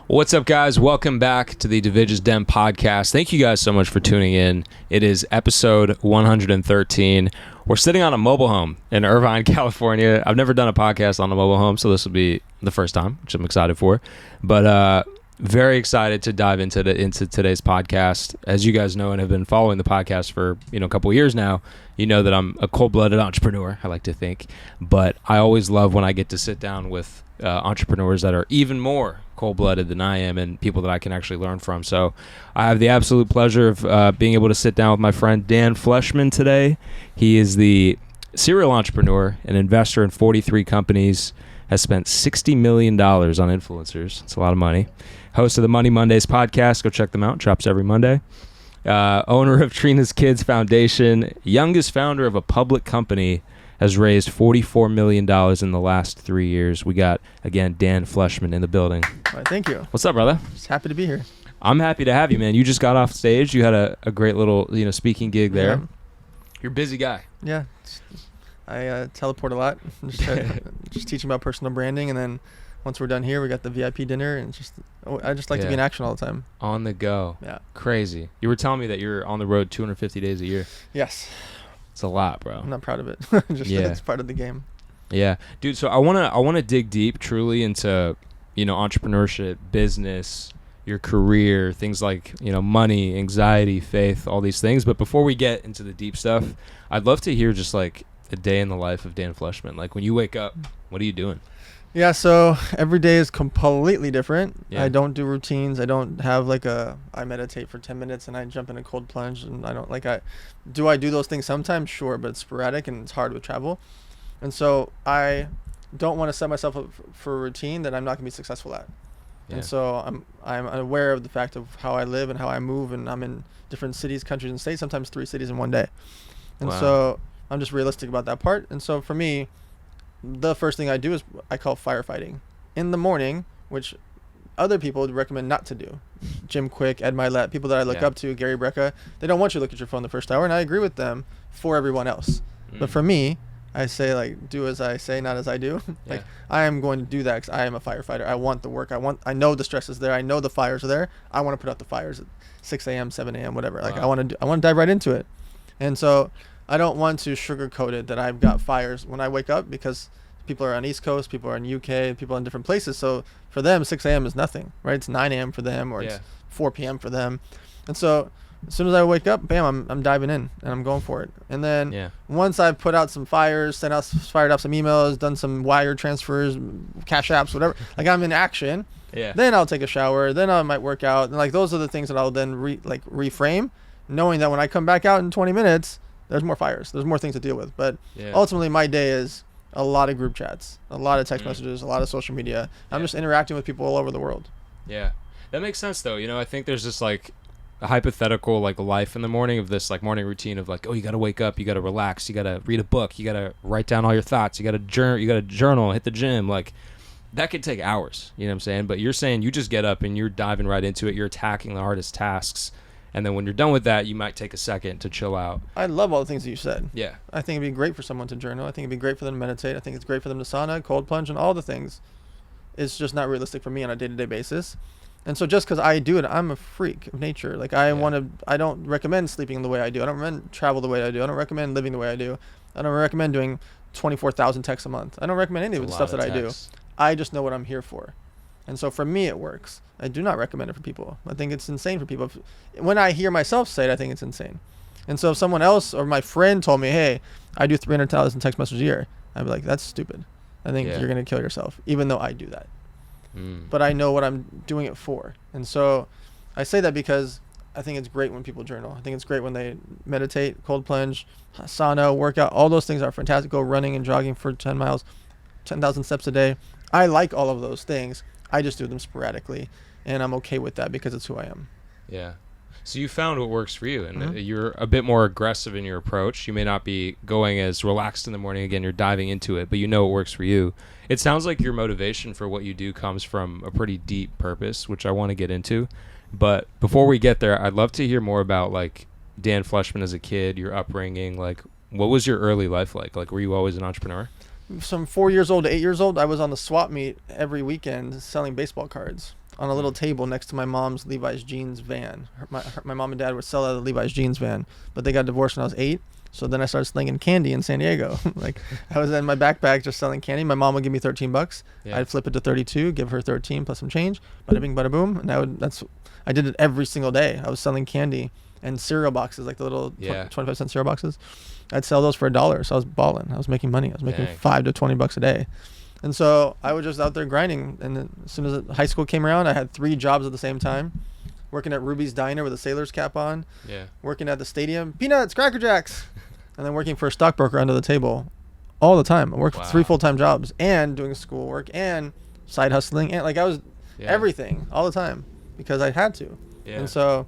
What's up, guys? Welcome back to the Divij's Den podcast. Thank you guys so much for tuning in. It is episode 113. We're sitting on a mobile home in Irvine, California. I've never done a podcast on a mobile home, so this will be the first time, which I'm excited for. But very excited to dive into today's podcast. As you guys know and have been following the podcast for a couple of years now, you know that I'm a cold-blooded entrepreneur, I like to think. But I always love when I get to sit down with entrepreneurs that are even more cold-blooded than I am and people that I can actually learn from. So I have the absolute pleasure of being able to sit down with my friend Dan Fleyshman today. He is the serial entrepreneur and investor in 43 companies, has spent $60 million on influencers. It's a lot of money. Host of the Money Mondays podcast. Go check them out. Drops every Monday. Owner of Trina's Kids Foundation. Youngest founder of a public company. Has raised $44 million in the last 3 years. We got, again, Dan Fleyshman in the building. All right, thank you. What's up, brother? Just happy to be here. I'm happy to have you, man. You just got off stage. You had a great little speaking gig there. Yeah. You're a busy guy. Yeah. I teleport a lot. Just teaching about personal branding, and then once we're done here, we got the VIP dinner, and I just like to be in action all the time. On the go. Yeah. Crazy. You were telling me that you're on the road 250 days a year. Yes. It's a lot, bro. I'm not proud of it. It's part of the game. Yeah, dude. So I wanna dig deep, truly, into entrepreneurship, business, your career, things like money, anxiety, faith, all these things. But before we get into the deep stuff, I'd love to hear just like a day in the life of Dan Fleyshman. Like when you wake up, what are you doing? Yeah, so every day is completely different. Yeah. I don't do routines. I don't have I meditate for 10 minutes and I jump in a cold plunge, and I do those things sometimes? Sure, but it's sporadic and it's hard with travel. And so I don't want to set myself up for a routine that I'm not going to be successful at. Yeah. And so I'm aware of the fact of how I live and how I move, and I'm in different cities, countries, and states, sometimes 3 cities in one day. And so I'm just realistic about that part. And so for me, the first thing I do is I call firefighting in the morning, which other people would recommend not to do. Jim Quick, Ed Milet, people that I look up to, Gary Brecka, they don't want you to look at your phone the first hour, and I agree with them for everyone else. But for me, I say do as I say, not as I do. I am going to do that because I am a firefighter. I want the work. I know the stress is there. I know the fires are there. I want to put out the fires at 6 a.m., 7 a.m., whatever. I want to dive right into it. And so I don't want to sugarcoat it that I've got fires when I wake up, because people are on East Coast, people are in UK, people are in different places. So for them, 6 a.m. is nothing, right? It's 9 a.m. for them, or it's 4 p.m. for them. And so as soon as I wake up, bam, I'm diving in and I'm going for it. And then once I've put out some fires, fired up some emails, done some wire transfers, cash apps, whatever, I'm in action. Yeah. Then I'll take a shower. Then I might work out. And those are the things that I'll then reframe, knowing that when I come back out in 20 minutes, there's more fires. There's more things to deal with. But ultimately, my day is a lot of group chats, a lot of text messages, a lot of social media. I'm just interacting with people all over the world. Yeah. That makes sense, though. I think there's this a hypothetical life in the morning of this morning routine of you got to wake up, you got to relax, you got to read a book, you got to write down all your thoughts, you got to journal, hit the gym. That could take hours, you know what I'm saying? But you're saying you just get up and you're diving right into it. You're attacking the hardest tasks. And then when you're done with that, you might take a second to chill out. I love all the things that you said. Yeah. I think it'd be great for someone to journal. I think it'd be great for them to meditate. I think it's great for them to sauna, cold plunge, and all the things. It's just not realistic for me on a day-to-day basis. And so just because I do it, I'm a freak of nature. I don't recommend sleeping the way I do. I don't recommend travel the way I do. I don't recommend living the way I do. I don't recommend doing 24,000 texts a month. I don't recommend any of the stuff that I do. I just know what I'm here for. And so for me, it works. I do not recommend it for people. I think it's insane for people. When I hear myself say it, I think it's insane. And so if someone else or my friend told me, hey, I do 300,000 text messages a year, I'd be like, that's stupid. I think you're going to kill yourself, even though I do that. But I know what I'm doing it for. And so I say that because I think it's great when people journal. I think it's great when they meditate, cold plunge, sauna, workout. All those things are fantastic. Go running and jogging for 10 miles, 10,000 steps a day. I like all of those things. I just do them sporadically, and I'm okay with that because it's who I am. Yeah. So you found what works for you, and you're a bit more aggressive in your approach. You may not be going as relaxed in the morning. Again, you're diving into it, but you know what works for you. It sounds like your motivation for what you do comes from a pretty deep purpose, which I want to get into. But before we get there, I'd love to hear more about Dan Fleyshman as a kid, your upbringing. What was your early life like? Were you always an entrepreneur? From 4 years old to 8 years old, I was on the swap meet every weekend selling baseball cards. on a little table next to my mom's Levi's jeans van. My mom and dad would sell out of the Levi's jeans van, but they got divorced when I was 8. So then I started slinging candy in San Diego. Like I was in my backpack just selling candy. My mom would give me $13. Yeah. I'd flip it to 32, give her 13 plus some change. Bada bing, bada boom. And I did it every single day. I was selling candy and cereal boxes, like the little 25-cent cereal boxes. I'd sell those for $1. So I was balling. I was making money. I was making $5 to $20 a day. And so I was just out there grinding. And then as soon as high school came around, I had 3 jobs at the same time. Working at Ruby's Diner with a sailor's cap on. Yeah. Working at the stadium, peanuts, Cracker Jacks. And then working for a stockbroker under the table all the time. I worked 3 full-time jobs and doing schoolwork and side hustling. And like I was everything all the time because I had to. Yeah. And so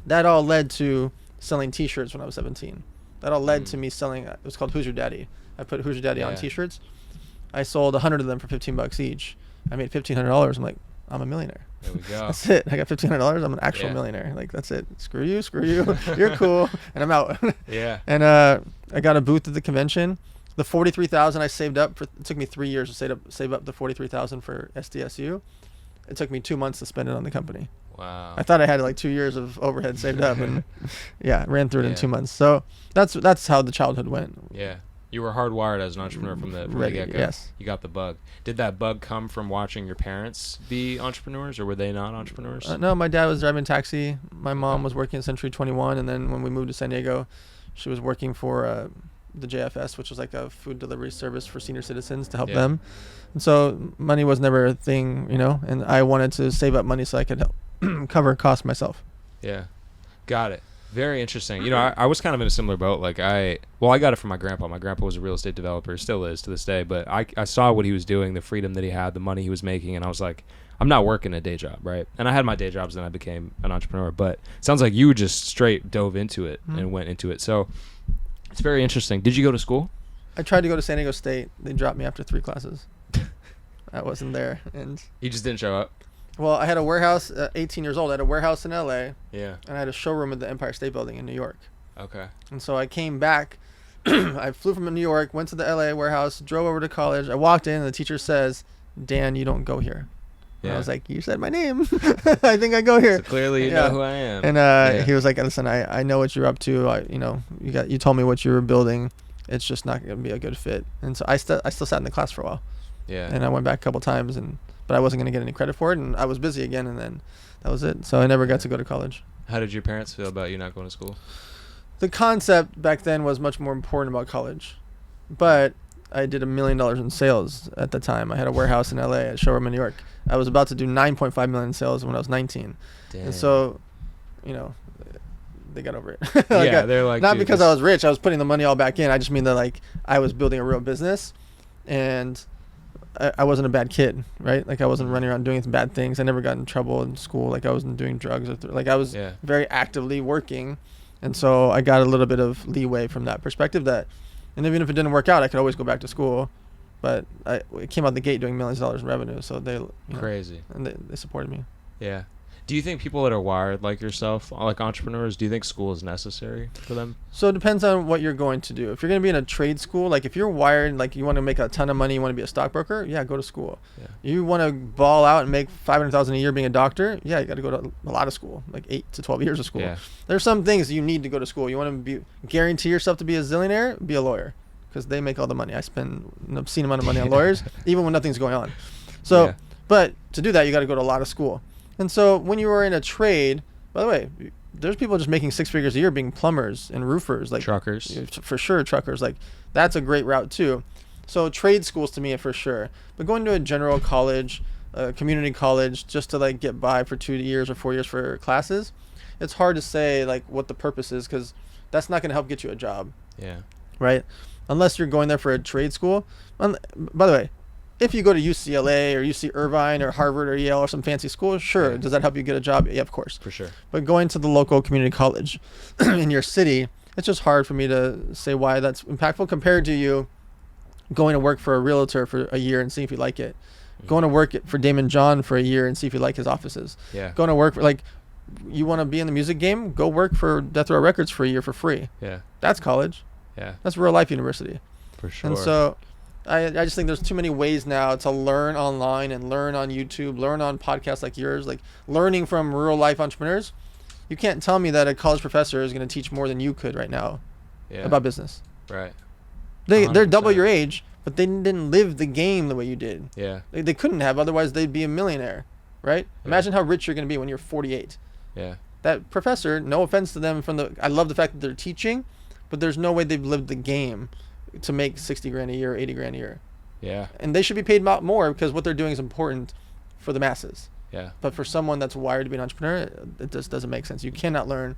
that all led to selling T-shirts when I was 17. That all led to me selling, it was called Who's Your Daddy. I put Who's Your Daddy on T-shirts. I sold 100 of them for $15 each. I made $1,500. I'm like, I'm a millionaire. There we go. That's it. I got $1,500. I'm an actual millionaire. Like, that's it. Screw you. You're cool. And I'm out. Yeah. And I got a booth at the convention. The $43,000 I saved up it took me 3 years to save up the $43,000 for SDSU. It took me 2 months to spend it on the company. Wow. I thought I had like 2 years of overhead saved up, and ran through it in 2 months. So that's how the childhood went. Yeah. You were hardwired as an entrepreneur from the get-go. Yes. You got the bug. Did that bug come from watching your parents be entrepreneurs, or were they not entrepreneurs? No, my dad was driving taxi. My mom was working at Century 21, and then when we moved to San Diego, she was working for the JFS, which was like a food delivery service for senior citizens to help them. And so money was never a thing, and I wanted to save up money so I could help cover costs myself. Yeah. Got it. Very interesting. I was kind of in a similar boat. Like I got it from my grandpa. My grandpa was a real estate developer, still is to this day. But I saw what he was doing, the freedom that he had, the money he was making, and I was like, I'm not working a day job, right? And I had my day jobs, and I became an entrepreneur. But it sounds like you just straight dove into it and went into it. So it's very interesting. Did you go to school? I tried to go to San Diego State. They dropped me after 3 classes. I wasn't there, and you just didn't show up. Well, I had a warehouse, 18 years old. I had a warehouse in LA. Yeah. And I had a showroom at the Empire State Building in New York. Okay. And so I came back. I flew from New York, went to the LA warehouse, drove over to college. I walked in, and the teacher says, Dan, you don't go here. Yeah. And I was like, you said my name. I think I go here. So clearly you know who I am. And he was like, listen, I know what you're up to. You told me what you were building. It's just not going to be a good fit. And so I still sat in the class for a while. Yeah. And I went back a couple times, but I wasn't going to get any credit for it, and I was busy again, and then that was it. So I never got to go to college. How did your parents feel about you not going to school? The concept back then was much more important about college, but I did $1 million in sales at the time. I had a warehouse in LA, a showroom in New York. I was about to do 9.5 million in sales when I was 19. Damn. And so, they got over it. They're like, not because I was rich. I was putting the money all back in. I just mean that I was building a real business, and I wasn't a bad kid, right? Like I wasn't running around doing bad things. I never got in trouble in school. Like I wasn't doing drugs I was very actively working. And so I got a little bit of leeway from that perspective and even if it didn't work out, I could always go back to school. But it came out the gate doing millions of dollars in revenue. So they, crazy. And they supported me. Yeah. Do you think people that are wired like yourself, like entrepreneurs, do you think school is necessary for them? So it depends on what you're going to do. If you're going to be in a trade school, like if you're wired, like you want to make a ton of money, you want to be a stockbroker, go to school. Yeah. You want to ball out and make $500,000 a year being a doctor, you got to go to a lot of school, like 8 to 12 years of school. Yeah. There's some things you need to go to school. You want to guarantee yourself to be a zillionaire, be a lawyer, because they make all the money. I spend an obscene amount of money on lawyers, even when nothing's going on. So, but to do that, you got to go to a lot of school. And so when you are in a trade, by the way, there's people just making 6 figures a year being plumbers and roofers, like truckers. For sure, truckers. Like that's a great route too. So trade schools to me for sure. But going to a general college, a community college, just to get by for 2 years or 4 years for classes, it's hard to say what the purpose is, because that's not going to help get you a job. Yeah. Right. Unless you're going there for a trade school. By the way, if you go to UCLA or UC Irvine or Harvard or Yale or some fancy school, sure. Yeah. Does that help you get a job? Yeah, of course. For sure. But going to the local community college in your city, it's just hard for me to say why that's impactful compared to you going to work for a realtor for a year and see if you like it. Mm-hmm. Going to work for Damon John for a year and see if you like his offices. Yeah. Going to work for, you want to be in the music game? Go work for Death Row Records for a year for free. Yeah. That's college. Yeah. That's real life university. For sure. And so I just think there's too many ways now to learn online and learn on YouTube, learn on podcasts like yours, like learning from real life entrepreneurs. You can't tell me that a college professor is going to teach more than you could right now about business. Right. They're double your age, but they didn't live the game the way you did. Yeah. They couldn't have, otherwise they'd be a millionaire, right? Yeah. Imagine how rich you're going to be when you're 48. Yeah. That professor, no offense to them I love the fact that they're teaching, but there's no way they've lived the game to make 60 grand a year, 80 grand a year. Yeah. And they should be paid more because what they're doing is important for the masses. Yeah. But for someone that's wired to be an entrepreneur, it just doesn't make sense. You cannot learn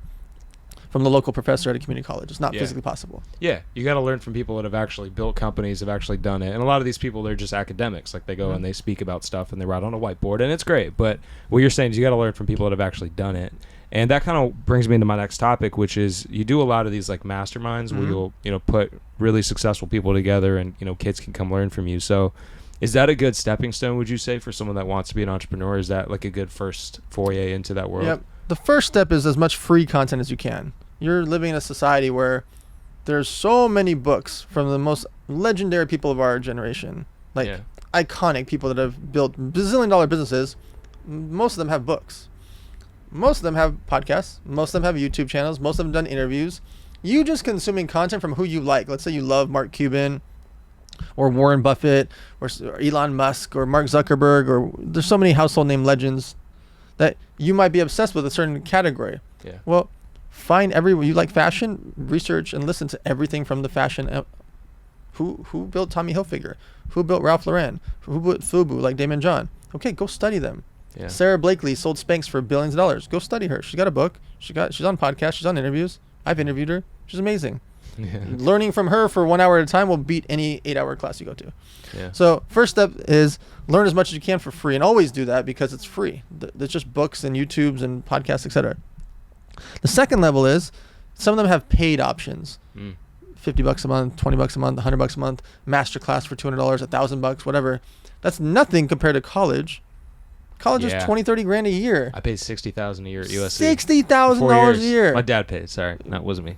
from the local professor at a community college. It's not physically possible. Yeah. You got to learn from people that have actually built companies, have actually done it. And a lot of these people, they're just academics. Like they go and they speak about stuff and they write on a whiteboard and it's great. But what you're saying is you got to learn from people that have actually done it. And that kind of brings me into my next topic, which is you do a lot of these like masterminds where you'll, put really successful people together and, kids can come learn from you. So is that a good stepping stone, would you say, for someone that wants to be an entrepreneur? Is that like a good first foray into that world? Yep. The first step is as much free content as you can. You're living in a society where there's so many books from the most legendary people of our generation, like iconic people that have built bazillion-dollar businesses. Most of them have books. Most of them have podcasts. Most of them have YouTube channels. Most of them done interviews. You just consuming content from who you like. Let's say you love Mark Cuban or Warren Buffett or Elon Musk or Mark Zuckerberg, or there's so many household name legends that you might be obsessed with a certain category. Yeah. Well, find you like fashion, research and listen to everything from the fashion. Who built Tommy Hilfiger? Who built Ralph Lauren? Who built FUBU like Damon John? Okay, go study them. Yeah. Sarah Blakely sold Spanx for billions of dollars. Go study her. She's got a book. She's on podcasts. She's on interviews. I've interviewed her. She's amazing. Yeah. Learning from her for 1 hour at a time will beat any 8-hour class you go to. Yeah. So first step is learn as much as you can for free, and always do that because it's free. There's just books and YouTubes and podcasts, etc. The second level is some of them have paid options. $50 a month, $20 a month, $100 a month, master class for $200, $1,000, whatever. That's nothing compared to college. College is $20-30 grand a year. I paid $60,000 a year at USC. $60,000 a year. My dad paid. Sorry, no, it wasn't me.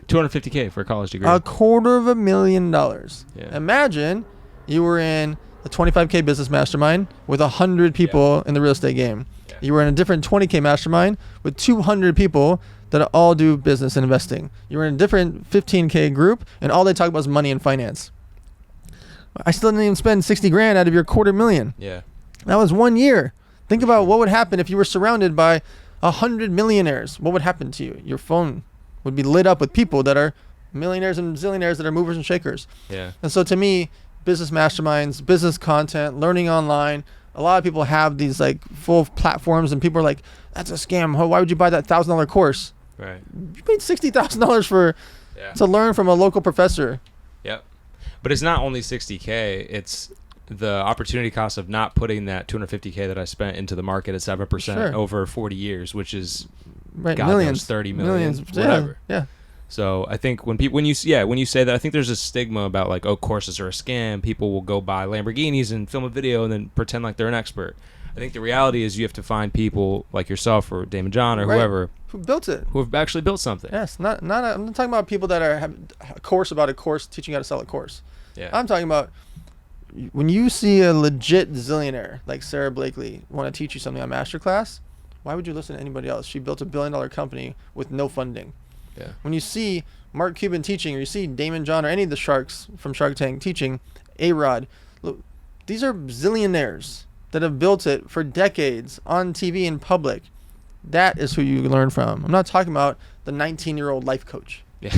$250K for a college degree. $250,000. Yeah. Imagine you were in a $25K business mastermind with 100 people in the real estate game. Yeah. You were in a different $20K mastermind with 200 people that all do business and investing. You were in a different $15K group, and all they talk about is money and finance. I still didn't even spend 60 grand out of your $250,000. Yeah. That was 1 year. Think about what would happen if you were surrounded by 100 millionaires. What would happen to you? Your phone would be lit up with people that are millionaires and zillionaires that are movers and shakers. Yeah. And so to me, business masterminds, business content, learning online, a lot of people have these like full platforms and people are like, that's a scam. Why would you buy that $1,000 course? Right. You paid $60,000 to learn from a local professor. Yep. But it's not only $60K, it's the opportunity cost of not putting that $250K that I spent into the market at 7% over 40 years, which is God knows 30 million, whatever. Yeah. So I think when you say that, I think there's a stigma about like, oh, courses are a scam. People will go buy Lamborghinis and film a video and then pretend like they're an expert. I think the reality is you have to find people like yourself or Damon John or whoever who built it, who have actually built something. Yes, I'm not talking about people that have a course about a course teaching how to sell a course. Yeah. I'm talking about when you see a legit zillionaire like Sarah Blakely want to teach you something on masterclass, why would you listen to anybody else? She built a $1 billion company with no funding. Yeah. When you see Mark Cuban teaching, or you see Damon John or any of the sharks from Shark Tank teaching, A-Rod, look, these are zillionaires that have built it for decades on TV in public. That is who you learn from. I'm not talking about the 19-year-old life coach. Yeah.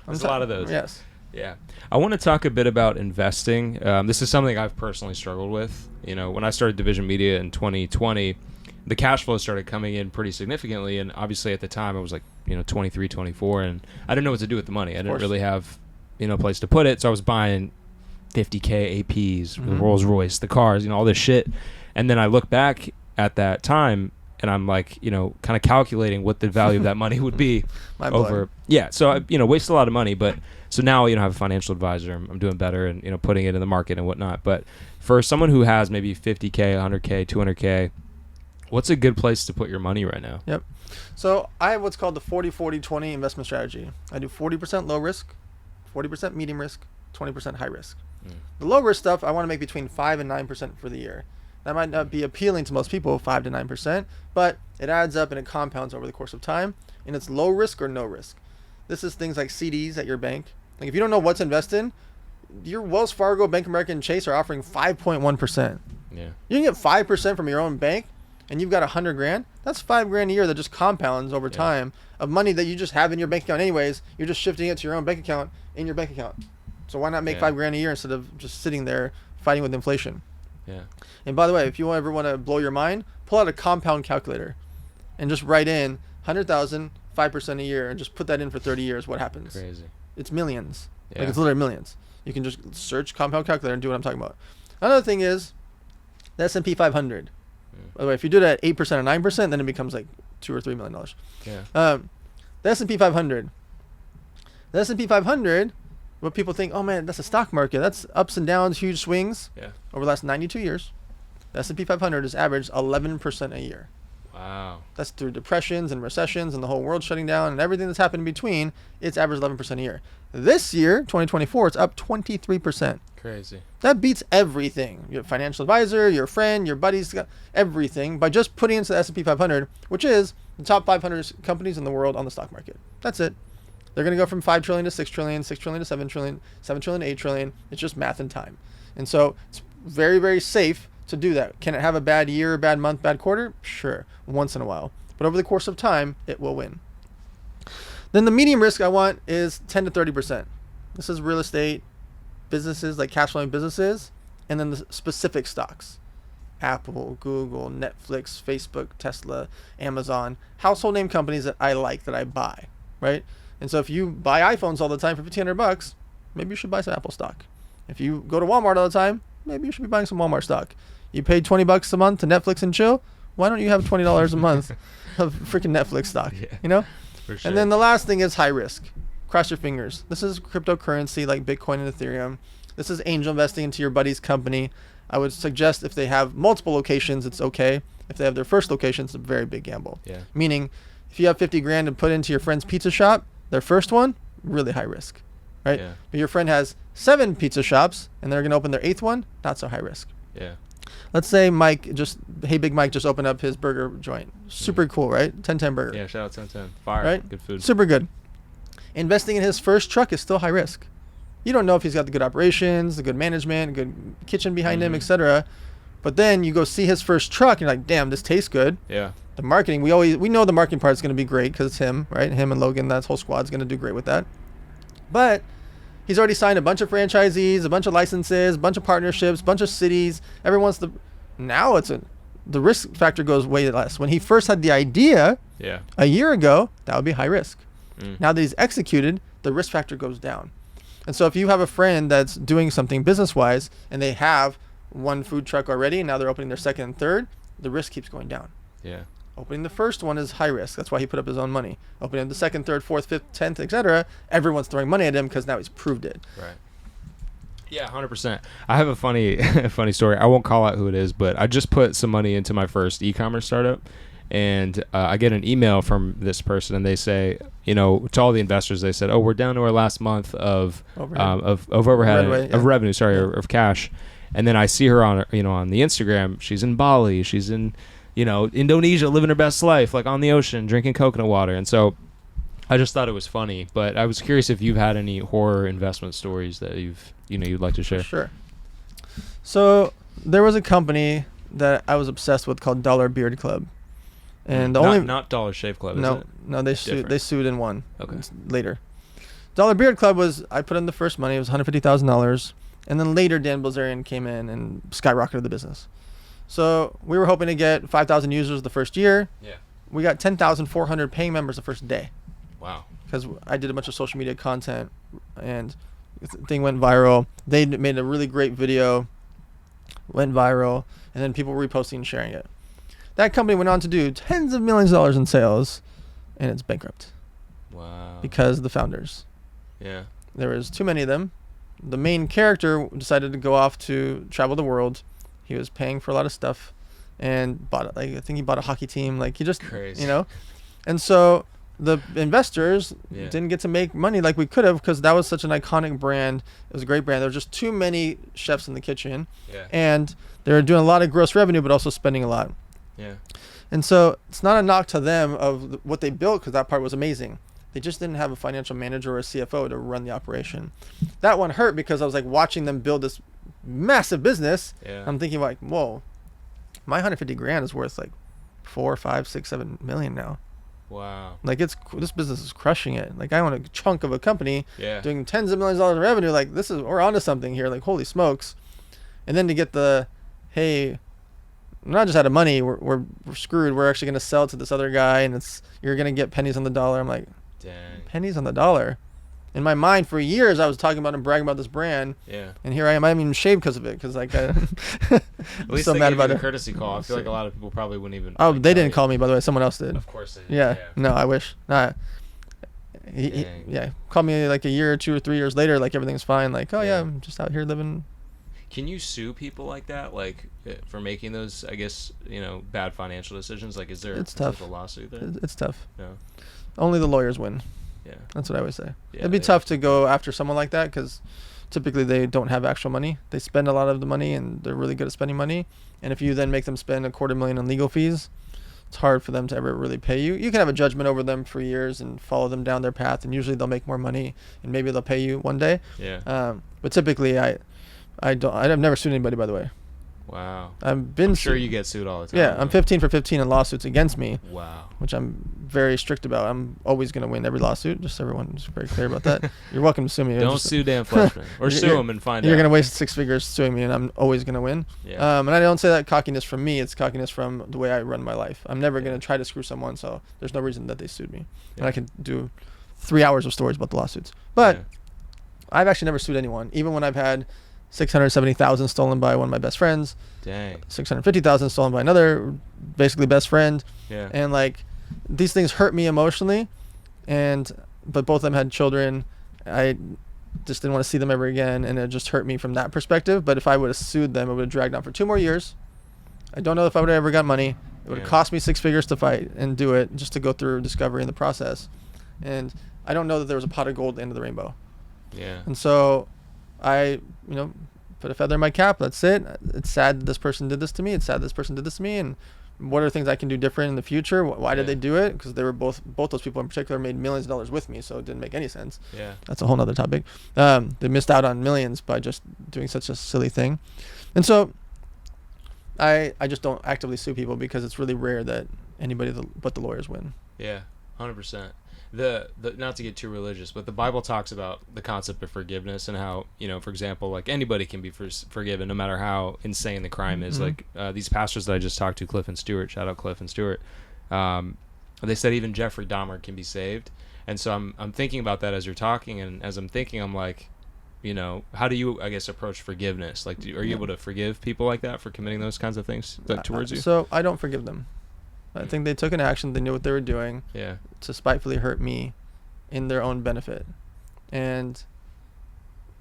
There's a lot of those. Yes. Yeah. I want to talk a bit about investing. This is something I've personally struggled with. When I started Division Media in 2020, the cash flow started coming in pretty significantly. And obviously at the time I was like, 23, 24, and I didn't know what to do with the money. I didn't really have, a place to put it. So I was buying 50K APs, the Rolls Royce, the cars, all this shit. And then I look back at that time and I'm like, kind of calculating what the value of that money would be over. Yeah. So I, wasted a lot of money, but so now, I have a financial advisor. I'm doing better and, putting it in the market and whatnot. But for someone who has maybe 50K, 100K, 200K, what's a good place to put your money right now? Yep. So I have what's called the 40-40-20 investment strategy. I do 40% low risk, 40% medium risk, 20% high risk. The low risk stuff, I want to make between 5 and 9% for the year. That might not be appealing to most people, 5 to 9%, but it adds up and it compounds over the course of time, and it's low risk or no risk. This is things like CDs at your bank. Like if you don't know what to invest in, your Wells Fargo, Bank of America, and Chase are offering 5.1%. Yeah. You can get 5% from your own bank, and you've got $100,000. That's $5,000 a year that just compounds over time of money that you just have in your bank account anyways. You're just shifting it to your own bank account in your bank account. So why not make $5,000 a year instead of just sitting there fighting with inflation? Yeah. And by the way, if you ever want to blow your mind, pull out a compound calculator and just write in 100,000, 5% a year, and just put that in for 30 years. What happens? Crazy. It's millions. Yeah. Like it's literally millions. You can just search compound calculator and do what I'm talking about. Another thing is the S&P 500. By the way, if you do it at 8% or 9%, then it becomes like $2 or $3 million. Yeah. The S&P 500. The S&P 500. What people think, oh man, that's a stock market. That's ups and downs, huge swings. Yeah. Over the last 92 years, the S&P 500 has averaged 11% a year. Wow. That's through depressions and recessions and the whole world shutting down and everything that's happened in between. It's averaged 11% a year. This year, 2024, it's up 23%. Crazy. That beats everything. Your financial advisor, your friend, your buddies, everything by just putting into the S&P 500, which is the top 500 companies in the world on the stock market. That's it. They're going to go from 5 trillion to 6 trillion, 6 trillion to 7 trillion, 7 trillion to 8 trillion. It's just math and time. And so it's very, very safe to do that. Can it have a bad year, bad month, bad quarter? Sure, once in a while. But over the course of time, it will win. Then the medium risk I want is 10 to 30%. This is real estate, businesses like cash flowing businesses, and then the specific stocks. Apple, Google, Netflix, Facebook, Tesla, Amazon, household name companies that I like, that I buy, right? And so if you buy iPhones all the time for $1,500, maybe you should buy some Apple stock. If you go to Walmart all the time, maybe you should be buying some Walmart stock. You pay $20 a month to Netflix and chill. Why don't you have $20 a month of freaking Netflix stock? Yeah. You know? For sure. And then the last thing is high risk. Cross your fingers. This is cryptocurrency like Bitcoin and Ethereum. This is angel investing into your buddy's company. I would suggest if they have multiple locations, it's okay. If they have their first location, it's a very big gamble. Yeah. Meaning, if you have $50,000 to put into your friend's pizza shop, their first one, really high risk, right? Yeah. But your friend has 7 pizza shops and they're going to open their 8th one, not so high risk. Yeah. Let's say Hey Big Mike just opened up his burger joint. Super cool, right? 1010 burger. Yeah, shout out 1010. Fire. Right? Good food. Super good. Investing in his first truck is still high risk. You don't know if he's got the good operations, the good management, good kitchen behind him, etc. But then you go see his first truck and you're like, damn, this tastes good. Yeah. The marketing, we know the marketing part is going to be great because it's him, right? Him and Logan, that whole squad's going to do great with that. But he's already signed a bunch of franchisees, a bunch of licenses, a bunch of partnerships, a bunch of cities. Now the risk factor goes way less. When he first had the idea a year ago, that would be high risk. Now that he's executed, the risk factor goes down. And so if you have a friend that's doing something business-wise and they have one food truck already and now they're opening their second and third, the risk keeps going down. Yeah. Opening the first one is high risk. That's why he put up his own money. Opening the second, third, fourth, fifth, 10th, etc., everyone's throwing money at him because now he's proved it. Right. Yeah, 100%. I have a funny story. I won't call out who it is, but I just put some money into my first e-commerce startup, and I get an email from this person, and they say, to all the investors, they said, "Oh, we're down to our last month of revenue, of cash." And then I see her on the Instagram. She's in Bali. She's in Indonesia, living her best life, like on the ocean, drinking coconut water. And so I just thought it was funny, but I was curious if you've had any horror investment stories that you'd like to share. Sure. So there was a company that I was obsessed with called Dollar Beard Club, and not Dollar Shave Club. No, they sued and won. Okay. Later, Dollar Beard Club I put in the first money. It was $150,000, and then later Dan Bilzerian came in and skyrocketed the business. So we were hoping to get 5,000 users the first year. Yeah. We got 10,400 paying members the first day. Wow. Because I did a bunch of social media content, and the thing went viral. They made a really great video, went viral, and then people were reposting and sharing it. That company went on to do tens of millions of dollars in sales, and it's bankrupt. Wow. Because of the founders. Yeah. There was too many of them. The main character decided to go off to travel the world. He was paying for a lot of stuff and I think he bought a hockey team. Like he just, crazy. And so the investors Yeah. didn't get to make money like we could have because that was such an iconic brand. It was a great brand. There were just too many chefs in the kitchen, Yeah. and they were doing a lot of gross revenue, but also spending a lot. Yeah. And so it's not a knock to them of what they built because that part was amazing. They just didn't have a financial manager or a CFO to run the operation. That one hurt because I was like watching them build this massive business. Yeah. I'm thinking like, whoa, my 150 grand is worth like 4, 5, 6, 7 million now. Wow. Like this business is crushing it. Like I own a chunk of a company Yeah. doing tens of millions of dollars in revenue. Like we're onto something here. Like holy smokes. And then to get hey, we're not just out of money. We're screwed. We're actually going to sell to this other guy, and you're going to get pennies on the dollar. I'm like, dang. Pennies on the dollar. In my mind, for years, I was talking about and bragging about this brand. Yeah. And here I am. I haven't even shaved because of it. Because like, At I'm least so they mad gave about you it. the courtesy call. I feel like a lot of people probably wouldn't even. Oh, like, they tell didn't you. call me, by the way. Someone else did. Of course they did. Yeah. No, I wish. Nah. He Dang. called me like a year or 2 or 3 years later. Like everything's fine. Like, oh yeah, Yeah. I'm just out here living. Can you sue people like that, like for making those, I guess, bad financial decisions? Like, is there It's a tough. potential lawsuit there? It's tough. No. Only the lawyers win. Yeah. That's what I always say. Yeah, It'd be yeah. tough to go after someone like that because typically they don't have actual money. They spend a lot of the money and they're really good at spending money. And if you then make them spend $250,000 in legal fees, it's hard for them to ever really pay you. You can have a judgment over them for years and follow them down their path, and usually they'll make more money and maybe they'll pay you one day. Yeah. But typically I've never sued anybody, by the way. Wow. I've been I'm sure you get sued all the time. Yeah, I'm though. 15 for 15 in lawsuits against me, Wow. which I'm very strict about. I'm always going to win every lawsuit. Just so everyone's very clear about that. You're welcome to sue me. Don't sue Dan Fleyshman. Or sue him and find out. You're going to waste 6 figures suing me, and I'm always going to win. Yeah. And I don't say that cockiness from me. It's cockiness from the way I run my life. I'm never going to try to screw someone, so there's no reason that they sued me. Yeah. And I can do 3 hours of stories about the lawsuits. But Yeah. I've actually never sued anyone, even when I've had $670,000 stolen by one of my best friends, Dang. $650,000 stolen by another basically best friend. Yeah. And like these things hurt me emotionally, but both of them had children. I just didn't want to see them ever again, and it just hurt me from that perspective. But if I would have sued them, it would have dragged on for 2 more years. I don't know if I would have ever got money. It would have Yeah. cost me 6 figures to fight and do it, just to go through discovery in the process. And I don't know that there was a pot of gold at the end of the rainbow. Yeah. And so I, put a feather in my cap. That's it. It's sad that this person did this to me. It's sad this person did this to me. And what are things I can do different in the future? Why did Yeah. they do it? Because they were both those people in particular made millions of dollars with me. So it didn't make any sense. Yeah. That's a whole nother topic. They missed out on millions by just doing such a silly thing. And so I just don't actively sue people because it's really rare that anybody but the lawyers win. Yeah. 100%. The not to get too religious, but the Bible talks about the concept of forgiveness and how, for example, like anybody can be forgiven no matter how insane the crime is. Mhm. Like these pastors that I just talked to, Cliff and Stewart, shout out Cliff and Stewart. They said even Jeffrey Dahmer can be saved. And so I'm thinking about that as you're talking, and as I'm thinking, I'm like, how do you, I guess, approach forgiveness? Like, are you able to forgive people like that for committing those kinds of things towards you? So I don't forgive them. I think they took an action. They knew what they were doing. Yeah. To spitefully hurt me in their own benefit. And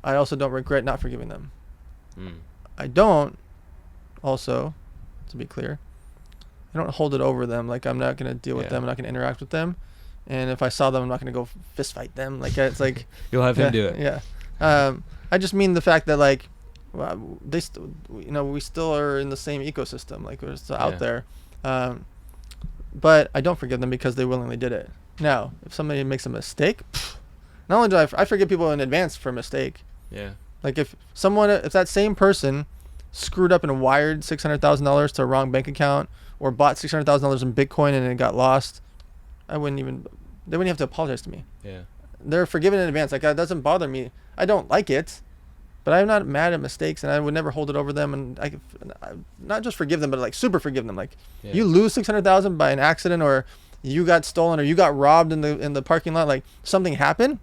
I also don't regret not forgiving them. Mm. I don't also, to be clear, I don't hold it over them. Like I'm not going to deal with them. I'm not going to interact with them. And if I saw them, I'm not going to go fist fight them. Like it's like You'll have him do it. Yeah. I just mean the fact that like we still are in the same ecosystem. Like we're still out there. But I don't forgive them because they willingly did it. Now, if somebody makes a mistake, not only do I forgive people in advance for a mistake. Yeah. Like if that same person screwed up and wired $600,000 to a wrong bank account or bought $600,000 in Bitcoin and it got lost, they wouldn't have to apologize to me. Yeah. They're forgiven in advance. Like that doesn't bother me. I don't like it, but I'm not mad at mistakes, and I would never hold it over them. And I not just forgive them, but like super forgive them. Like you lose $600,000 by an accident, or you got stolen, or you got robbed in the parking lot. Like something happened.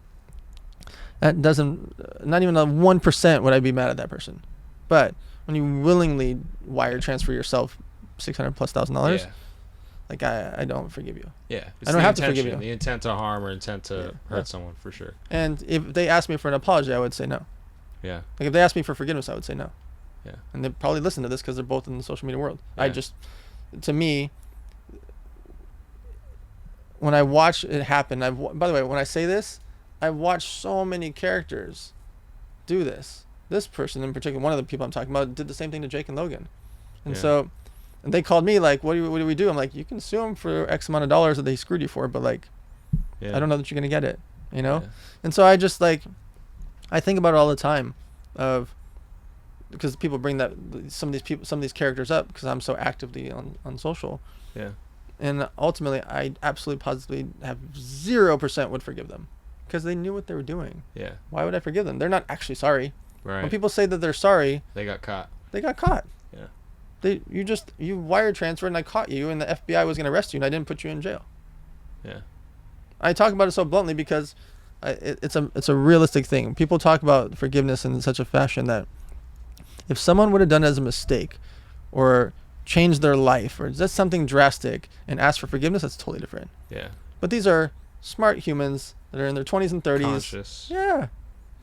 That doesn't. Not even a 1% would I be mad at that person. But when you willingly wire transfer yourself $600,000+, Yeah. like I don't forgive you. Yeah. I don't have to forgive you. The intent to harm or intent to hurt someone, for sure. And if they asked me for an apology, I would say no. Yeah. Like if they asked me for forgiveness, I would say no. Yeah. And they probably listen to this because they're both in the social media world. Yeah. To me, when I watch it happen, by the way, when I say this, I've watched so many characters do this. This person in particular, one of the people I'm talking about, did the same thing to Jake and Logan. And so, and they called me like, what do we do? I'm like, you can sue them for X amount of dollars that they screwed you for, but like, I don't know that you're going to get it, you know? And so I just like, I think about it all the time because people bring that, some of these characters up because I'm so actively on social. Yeah. And ultimately, I absolutely positively have 0% would forgive them because they knew what they were doing. Yeah. Why would I forgive them? They're not actually sorry. Right. When people say that they're sorry, they got caught. Yeah. You wire transferred and I caught you and the FBI was going to arrest you and I didn't put you in jail. Yeah. I talk about it so bluntly because it's a realistic thing. People talk about forgiveness in such a fashion that if someone would have done it as a mistake or changed their life or just something drastic and asked for forgiveness, that's totally different. Yeah. But these are smart humans that are in their 20s and 30s. Conscious. Yeah.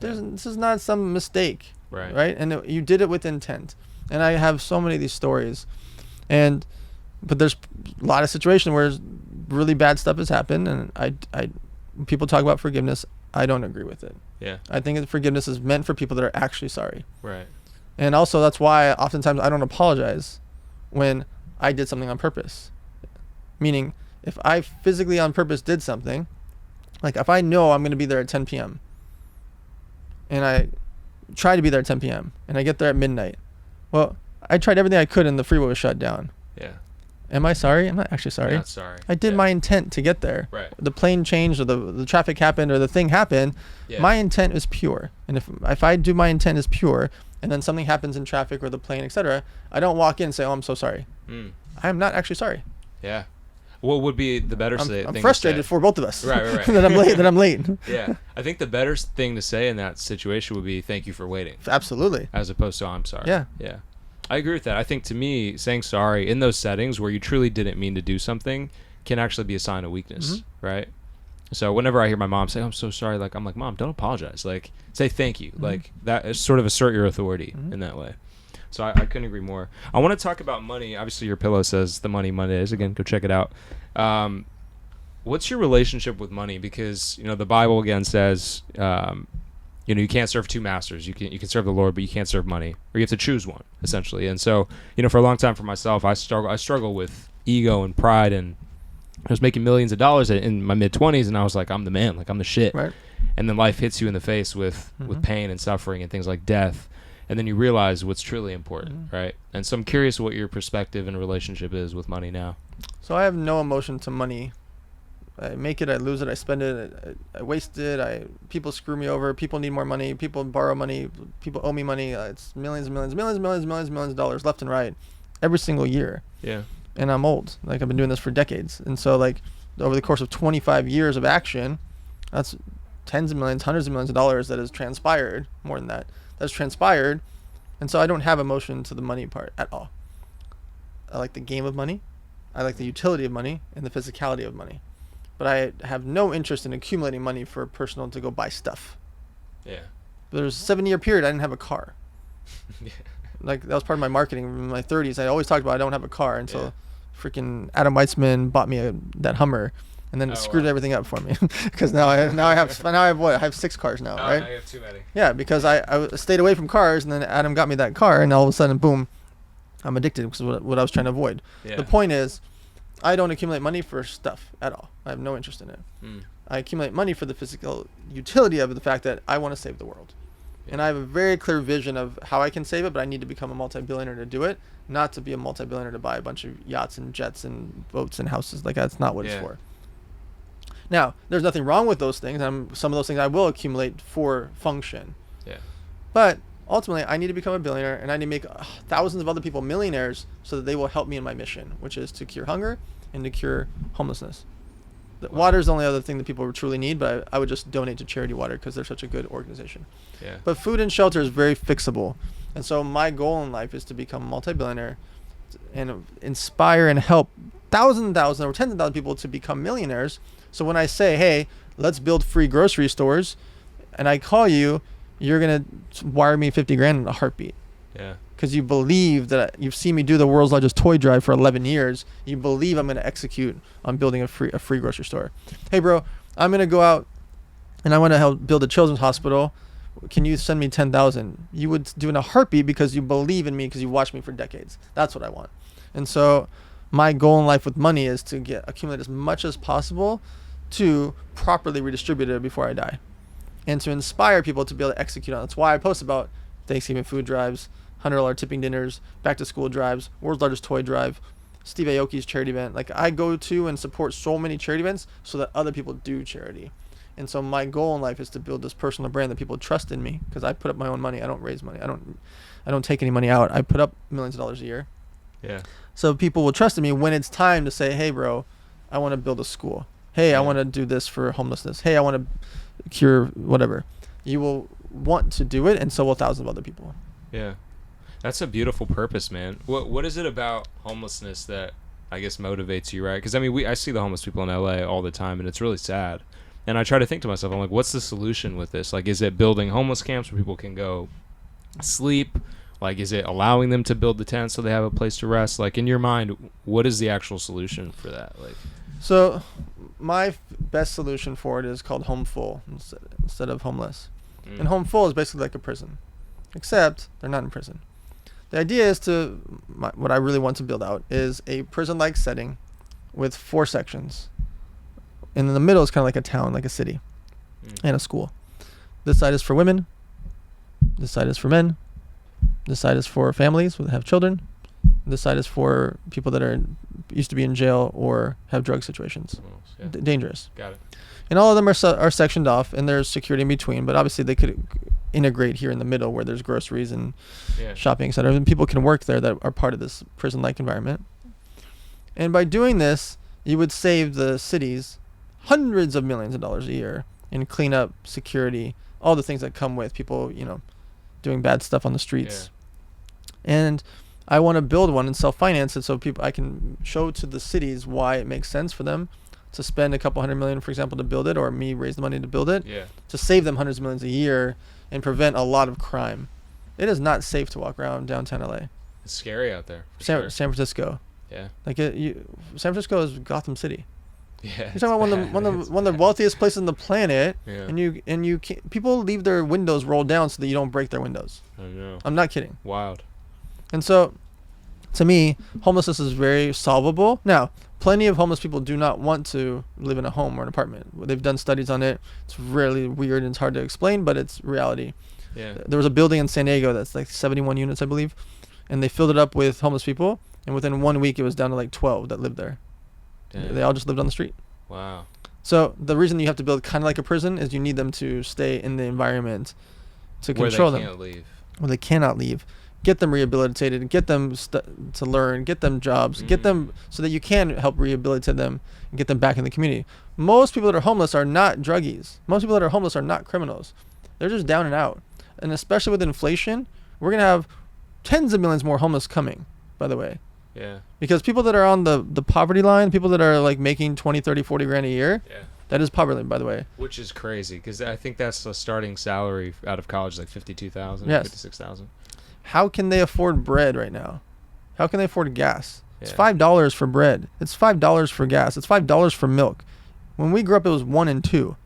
This is not some mistake. Right. Right? And you did it with intent. And I have so many of these stories. But there's a lot of situations where really bad stuff has happened and when people talk about forgiveness, I don't agree with it. Yeah. I think that forgiveness is meant for people that are actually sorry. Right. And also that's why oftentimes I don't apologize when I did something on purpose. Meaning, if I physically on purpose did something, like if I know I'm going to be there at 10 p.m. and I try to be there at 10 p.m. and I get there at midnight, well, I tried everything I could and the freeway was shut down. Yeah. Am I sorry? I'm not actually sorry. You're not sorry. I did my intent to get there. Right. The plane changed or the traffic happened or the thing happened. Yeah. My intent is pure. And if I do my intent is pure and then something happens in traffic or the plane, etc., I don't walk in and say, "Oh, I'm so sorry." I am not actually sorry. Yeah. What would be the better thing? I'm frustrated for both of us. Right. that I'm late. Yeah. I think the better thing to say in that situation would be "Thank you for waiting." Absolutely. As opposed to "I'm sorry." Yeah. Yeah. I agree with that. I think to me, saying sorry in those settings where you truly didn't mean to do something can actually be a sign of weakness, right? So whenever I hear my mom say, "I'm so sorry," like I'm like, "Mom, don't apologize. Like, say thank you." Like that is sort of assert your authority in that way. So I couldn't agree more. I want to talk about money. Obviously, your pillow says the money Mondays. Again, go check it out. What's your relationship with money? Because the Bible again says, you can't serve two masters. You can serve the Lord, but you can't serve money, or you have to choose one essentially. And so, for a long time for myself, I struggle with ego and pride, and I was making millions of dollars in my mid-20s, and I was like, I'm the man, like I'm the shit. Right. And then life hits you in the face with pain and suffering and things like death. And then you realize what's truly important, right? And so I'm curious what your perspective and relationship is with money now. So I have no emotion to money. I make it, I lose it, I spend it, I waste it. People screw me over. People need more money. People borrow money. People owe me money. It's millions of dollars left and right, every single year. Yeah. And I'm old. Like I've been doing this for decades, and so like over the course of 25 years of action, that's tens of millions, hundreds of millions of dollars that has transpired. More than that. That's transpired, and so I don't have emotion to the money part at all. I like the game of money, I like the utility of money, and the physicality of money, but I have no interest in accumulating money for personal to go buy stuff. Yeah. There's a 7-year period I didn't have a car. Yeah. Like that was part of my marketing in my 30s. I always talked about I don't have a car until freaking Adam Weitzman bought me that Hummer. And then screwed everything up for me, because now I have 6 cars now, right? Now you have too many. Yeah, because I stayed away from cars, and then Adam got me that car, and all of a sudden, boom, I'm addicted, which is what I was trying to avoid. Yeah. The point is, I don't accumulate money for stuff at all. I have no interest in it. I accumulate money for the physical utility of the fact that I want to save the world, and I have a very clear vision of how I can save it, but I need to become a multi-billionaire to do it, not to be a multi-billionaire to buy a bunch of yachts and jets and boats and houses. Like that's not what it's for. Now, there's nothing wrong with those things. Some of those things I will accumulate for function. Yeah. But ultimately, I need to become a billionaire, and I need to make thousands of other people millionaires so that they will help me in my mission, which is to cure hunger and to cure homelessness. Water is the only other thing that people truly need, but I would just donate to Charity Water because they're such a good organization. Yeah. But food and shelter is very fixable. And so my goal in life is to become a multi-billionaire and inspire and help thousands and thousands or tens of thousands of people to become millionaires. So when I say, hey, let's build free grocery stores, and I call you, you're going to wire me $50,000 in a heartbeat. Yeah. because you believe that you've seen me do the world's largest toy drive for 11 years. You believe I'm going to execute on building a free grocery store. Hey, bro, I'm going to go out and I want to help build a children's hospital. Can you send me 10,000? You would do in a heartbeat because you believe in me, because you watched me for decades. That's what I want. And so my goal in life with money is to accumulate as much as possible to properly redistribute it before I die, and to inspire people to be able to execute on it. That's why I post about Thanksgiving food drives, $100 tipping dinners, back to school drives, world's largest toy drive, Steve Aoki's charity event. Like, I go to and support so many charity events so that other people do charity. And so my goal in life is to build this personal brand that people trust in me, because I put up my own money. I don't raise money. I don't take any money out. I put up millions of dollars a year. Yeah. So people will trust in me when it's time to say, hey, bro, I want to build a school. Hey, I want to do this for homelessness. Hey, I want to cure whatever. You will want to do it, and so will thousands of other people. Yeah. That's a beautiful purpose, man. What is it about homelessness that I guess motivates you, right? Because I mean, I see the homeless people in LA all the time, and it's really sad. And I try to think to myself, I'm like, what's the solution with this? Like, is it building homeless camps where people can go sleep? Like, is it allowing them to build the tents so they have a place to rest? Like, in your mind, what is the actual solution for that? Like, so my best solution for it is called home full instead of homeless. And home full is basically like a prison, except they're not in prison. The idea is what I really want to build out is a prison-like setting with 4 sections. And in the middle is kind of like a town, like a city, and a school. This side is for women. This side is for men. This side is for families who have children. This side is for people that used to be in jail or have drug situations. Dangerous. Got it. And all of them are sectioned off, and there's security in between. But obviously they could integrate here in the middle where there's groceries and shopping, etc. And people can work there that are part of this prison-like environment. And by doing this, you would save the cities hundreds of millions of dollars a year in cleanup, security, all the things that come with people, doing bad stuff on the streets. Yeah. And I want to build one and self-finance it so I can show to the cities why it makes sense for them to spend a couple $100 million, for example, to build it, or me raise the money to build it, to save them hundreds of millions a year and prevent a lot of crime. It is not safe to walk around downtown LA. It's scary out there. San Francisco. Yeah. Like San Francisco is Gotham City. Yeah. You're talking about one of the wealthiest places on the planet, and you can't, people leave their windows rolled down so that you don't break their windows. I know. I'm not kidding. Wild. And so, to me, homelessness is very solvable. Now, plenty of homeless people do not want to live in a home or an apartment. They've done studies on it. It's really weird and it's hard to explain, but it's reality. Yeah. There was a building in San Diego that's like 71 units, I believe, and they filled it up with homeless people, and within 1 week it was down to like 12 that lived there. Damn. They all just lived on the street. Wow. So the reason you have to build kind of like a prison is you need them to stay in the environment to control them. Where they can't leave. Where they cannot leave. Get them rehabilitated, get them to learn, get them jobs, get them so that you can help rehabilitate them and get them back in the community. Most people that are homeless are not druggies. Most people that are homeless are not criminals. They're just down and out. And especially with inflation, we're going to have tens of millions more homeless coming, by the way. Yeah. Because people that are on the poverty line, people that are like making 20, 30, 40 grand a year, that is poverty, by the way. Which is crazy, because I think that's a starting salary out of college, like $52,000, $56,000. How can they afford bread right now? How can they afford gas? It's $5 for bread. It's $5 for gas. It's $5 for milk. When we grew up, it was 1 and 2.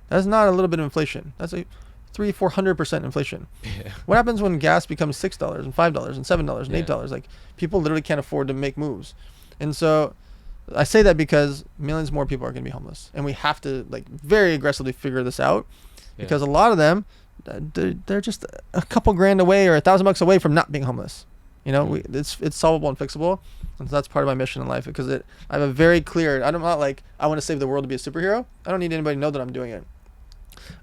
That's not a little bit of inflation. That's a 400% inflation. Yeah. What happens when gas becomes $6 and $5 and $7 and $8? Like, people literally can't afford to make moves. And so I say that because millions more people are going to be homeless, and we have to like very aggressively figure this out, because a lot of them, they're just a couple grand away or $1,000 away from not being homeless. It's solvable and fixable, and so that's part of my mission in life, because I have a very clear. I'm not like I want to save the world to be a superhero. I don't need anybody to know that I'm doing it.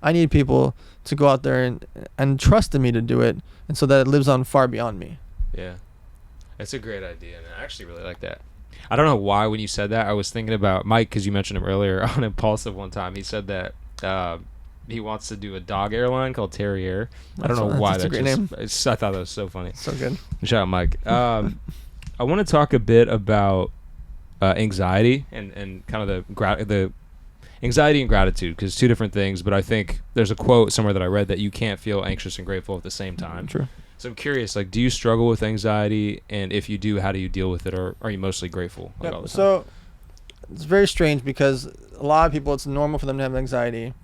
I need people to go out there and trust in me to do it, and so that it lives on far beyond me. Yeah, that's a great idea, man. I actually really like that. I don't know why when you said that, I was thinking about Mike, because you mentioned him earlier on Impulsive one time. He said that he wants to do a dog airline called Terrier. I don't know why. That's a great name. I thought that was so funny. So good. Shout out Mike. I want to talk a bit about anxiety and kind of the anxiety and gratitude, because it's two different things. But I think there's a quote somewhere that I read that you can't feel anxious and grateful at the same time. True. So I'm curious, like, do you struggle with anxiety? And if you do, how do you deal with it? Or are you mostly grateful? Like, all the time? So it's very strange because a lot of people, it's normal for them to have anxiety.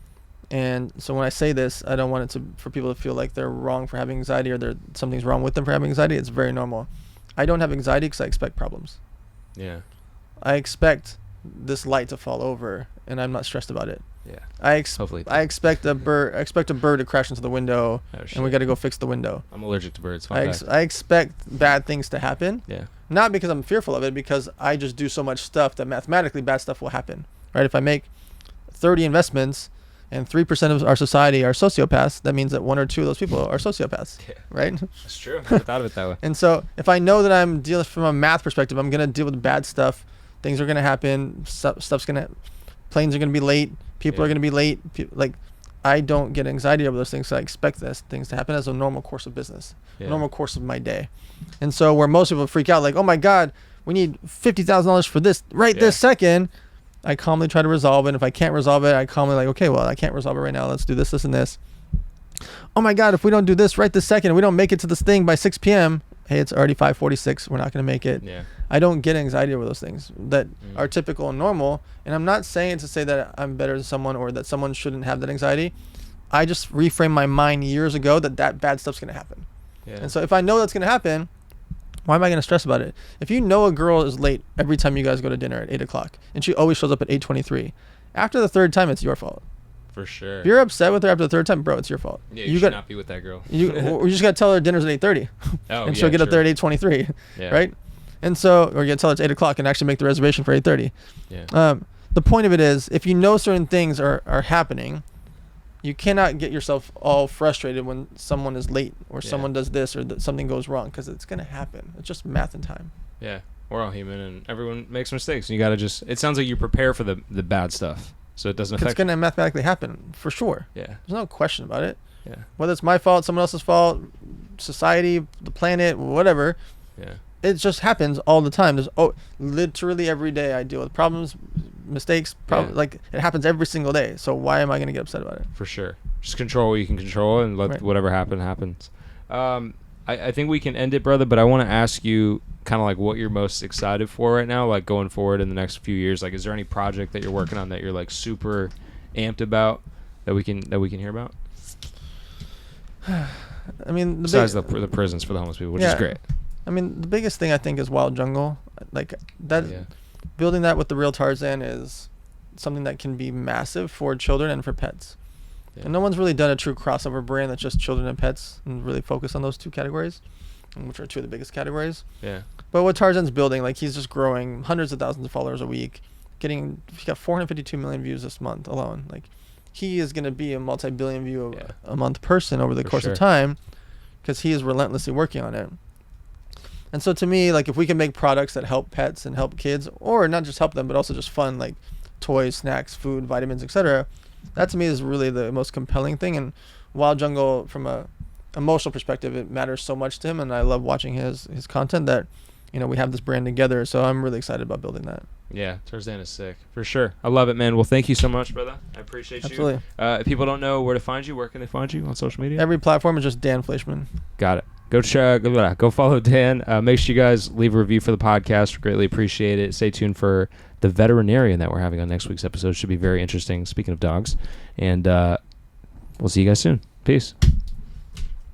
And so when I say this, I don't want it for people to feel like they're wrong for having anxiety or something's wrong with them for having anxiety. It's very normal. I don't have anxiety because I expect problems. Yeah. I expect this light to fall over, and I'm not stressed about it. Yeah. I expect a bird to crash into the window, and we got to go fix the window. I'm allergic to birds. I expect bad things to happen. Yeah. Not because I'm fearful of it, because I just do so much stuff that mathematically bad stuff will happen. Right? If I make 30 investments and 3% of our society are sociopaths, that means that 1 or 2 of those people are sociopaths. Yeah. Right? That's true. I never thought of it that way. And so if I know that I'm dealing from a math perspective, I'm going to deal with bad stuff. Things are going to happen. Planes are going to be late. People are going to be late. I don't get anxiety over those things. So I expect things to happen as a normal course of business, normal course of my day. And so where most people freak out, like, oh my God, we need $50,000 for this this second. I calmly try to resolve it. If I can't resolve it, I calmly okay, well, I can't resolve it right now. Let's do this, this, and this. Oh my God, if we don't do this right this second, we don't make it to this thing by 6 p.m., hey, it's already 5:46. We're not going to make it. Yeah. I don't get anxiety over those things that are typical and normal. And I'm not saying to say that I'm better than someone or that someone shouldn't have that anxiety. I just reframed my mind years ago that bad stuff's going to happen. Yeah. And so if I know that's going to happen, why am I going to stress about it? If you know a girl is late every time you guys go to dinner at 8 o'clock and she always shows up at 8:23, after the third time, it's your fault. For sure. If you're upset with her after the third time, bro, it's your fault. Yeah, you should not be with that girl. You just got to tell her dinner's at 8:30. And she'll get up there at 8:23. Yeah. Right? And so, or you got to tell her it's 8 o'clock and actually make the reservation for 8:30. Yeah. The point of it is, if you know certain things are happening, you cannot get yourself all frustrated when someone is late or someone does this or something goes wrong, because it's going to happen. It's just math and time. Yeah. We're all human and everyone makes mistakes. And you got to just, it sounds like you prepare for the bad stuff, so it doesn't affect. It's going to mathematically happen for sure. Yeah. There's no question about it. Yeah. Whether it's my fault, someone else's fault, society, the planet, whatever. Yeah. It just happens all the time. There's literally every day I deal with problems, mistakes, like it happens every single day. So why am I going to get upset about it? For sure. Just control what you can control and let whatever happens. I think we can end it, brother, but I want to ask you kind of like what you're most excited for right now, like going forward in the next few years. Like, is there any project that you're working on that you're like super amped about that we can hear about? I mean, besides the prisons for the homeless people, which is great. I mean, the biggest thing I think is Wild Jungle. Like that, building that with the real Tarzan is something that can be massive for children and for pets. Yeah. And no one's really done a true crossover brand that's just children and pets and really focus on those two categories, which are two of the biggest categories. Yeah. But what Tarzan's building, like, he's just growing hundreds of thousands of followers a week, he got 452 million views this month alone. Like, he is going to be a multi-billion view a month person over the course of time, because he is relentlessly working on it. And so to me, like, if we can make products that help pets and help kids, or not just help them, but also just fun, like toys, snacks, food, vitamins, etc., that to me is really the most compelling thing. And Wild Jungle, from a emotional perspective, it matters so much to him, and I love watching his content that, we have this brand together. So I'm really excited about building that. Yeah, Tarzan is sick. For sure. I love it, man. Well, thank you so much, brother. I appreciate Absolutely. You. If people don't know where to find you, where can they find you on social media? Every platform is just Dan Fleyshman. Got it. Go follow Dan. Make sure you guys leave a review for the podcast. We greatly appreciate it. Stay tuned for the veterinarian that we're having on next week's episode. Should be very interesting, speaking of dogs. And we'll see you guys soon. Peace.